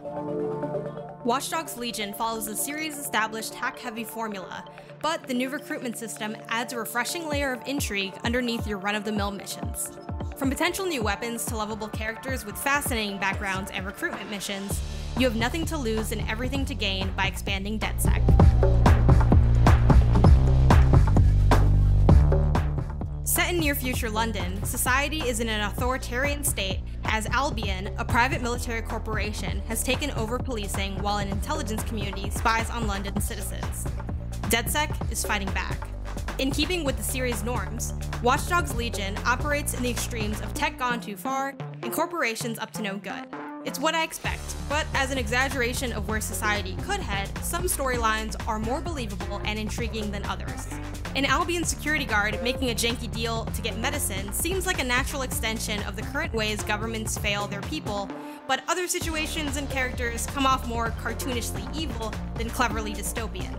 Watch Dogs Legion follows the series' established hack-heavy formula, but the new recruitment system adds a refreshing layer of intrigue underneath your run-of-the-mill missions. From potential new weapons to lovable characters with fascinating backgrounds and recruitment missions, you have nothing to lose and everything to gain by expanding DedSec. Set in near-future London, society is in an authoritarian state as Albion, a private military corporation, has taken over policing while an intelligence community spies on London citizens. DedSec is fighting back. In keeping with the series' norms, Watch Dogs Legion operates in the extremes of tech gone too far and corporations up to no good. It's what I expect, but as an exaggeration of where society could head, some storylines are more believable and intriguing than others. An Albion security guard making a janky deal to get medicine seems like a natural extension of the current ways governments fail their people, but other situations and characters come off more cartoonishly evil than cleverly dystopian.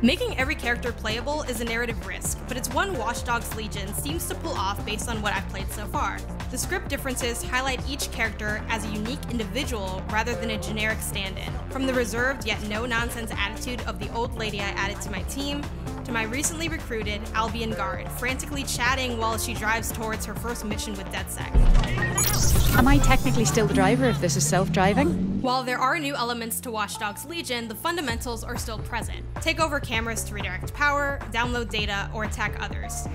Making every character playable is a narrative risk, but it's one Watch Dogs Legion seems to pull off based on what I've played so far. The script differences highlight each character as a unique individual rather than a generic stand-in. From the reserved yet no-nonsense attitude of the old lady I added to my team, to my recently recruited Albion guard, frantically chatting while she drives towards her first mission with DedSec. Am I technically still the driver if this is self-driving? While there are new elements to Watch Dogs Legion, the fundamentals are still present. Take over cameras to redirect power, download data, or attack others.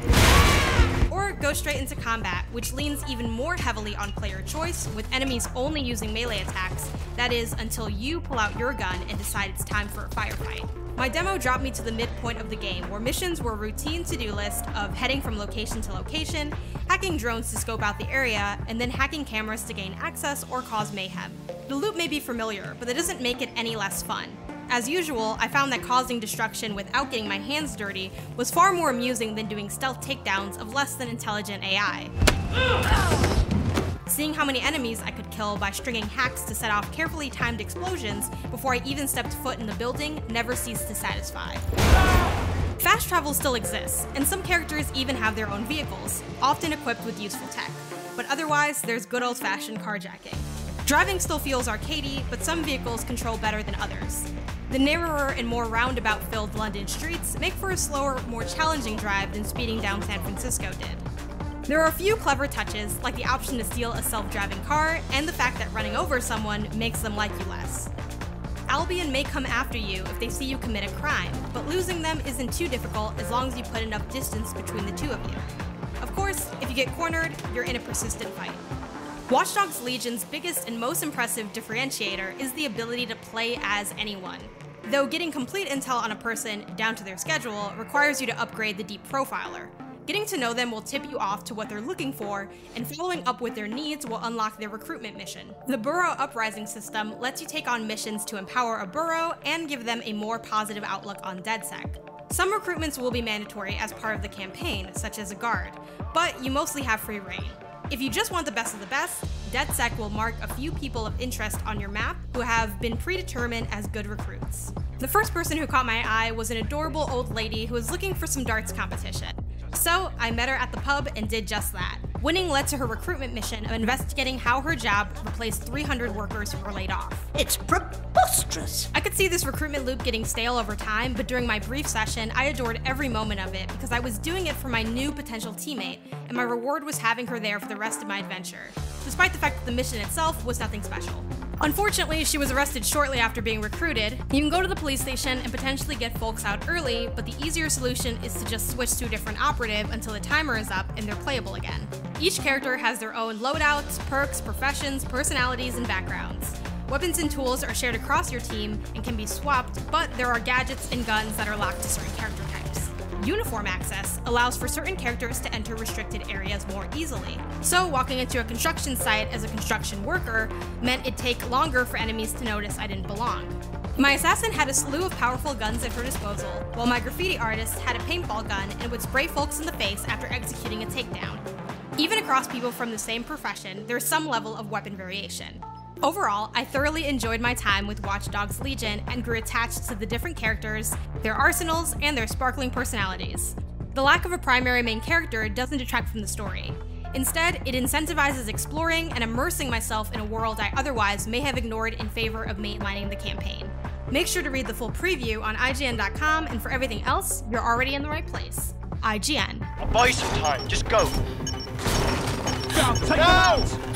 Or go straight into combat, which leans even more heavily on player choice, with enemies only using melee attacks, that is, until you pull out your gun and decide it's time for a firefight. My demo dropped me to the midpoint of the game, where missions were a routine to-do list of heading from location to location, hacking drones to scope out the area, and then hacking cameras to gain access or cause mayhem. The loop may be familiar, but that doesn't make it any less fun. As usual, I found that causing destruction without getting my hands dirty was far more amusing than doing stealth takedowns of less than intelligent AI. Seeing how many enemies I could kill by stringing hacks to set off carefully timed explosions before I even stepped foot in the building never ceased to satisfy. Fast travel still exists, and some characters even have their own vehicles, often equipped with useful tech, but otherwise there's good old-fashioned carjacking. Driving still feels arcadey, but some vehicles control better than others. The narrower and more roundabout-filled London streets make for a slower, more challenging drive than speeding down San Francisco did. There are a few clever touches, like the option to steal a self-driving car, and the fact that running over someone makes them like you less. Albion may come after you if they see you commit a crime, but losing them isn't too difficult as long as you put enough distance between the two of you. Of course, if you get cornered, you're in a persistent fight. Watch Dogs Legion's biggest and most impressive differentiator is the ability to play as anyone. Though getting complete intel on a person, down to their schedule, requires you to upgrade the Deep Profiler. Getting to know them will tip you off to what they're looking for, and following up with their needs will unlock their recruitment mission. The Borough Uprising system lets you take on missions to empower a borough and give them a more positive outlook on DedSec. Some recruitments will be mandatory as part of the campaign, such as a guard, but you mostly have free reign. If you just want the best of the best, DedSec will mark a few people of interest on your map who have been predetermined as good recruits. The first person who caught my eye was an adorable old lady who was looking for some darts competition. So I met her at the pub and did just that. Winning led to her recruitment mission of investigating how her job replaced 300 workers who were laid off. It's preposterous! I could see this recruitment loop getting stale over time, but during my brief session, I adored every moment of it because I was doing it for my new potential teammate, and my reward was having her there for the rest of my adventure, despite the fact that the mission itself was nothing special. Unfortunately, she was arrested shortly after being recruited. You can go to the police station and potentially get folks out early, but the easier solution is to just switch to a different operative until the timer is up and they're playable again. Each character has their own loadouts, perks, professions, personalities, and backgrounds. Weapons and tools are shared across your team and can be swapped, but there are gadgets and guns that are locked to certain character types. Uniform access allows for certain characters to enter restricted areas more easily. So walking into a construction site as a construction worker meant it'd take longer for enemies to notice I didn't belong. My assassin had a slew of powerful guns at her disposal, while my graffiti artist had a paintball gun and would spray folks in the face after executing a takedown. Even across people from the same profession, there's some level of weapon variation. Overall, I thoroughly enjoyed my time with Watch Dogs Legion and grew attached to the different characters, their arsenals, and their sparkling personalities. The lack of a primary main character doesn't detract from the story. Instead, it incentivizes exploring and immersing myself in a world I otherwise may have ignored in favor of mainlining the campaign. Make sure to read the full preview on IGN.com, and for everything else, you're already in the right place. IGN. I'll buy you some time, just go. Take them out!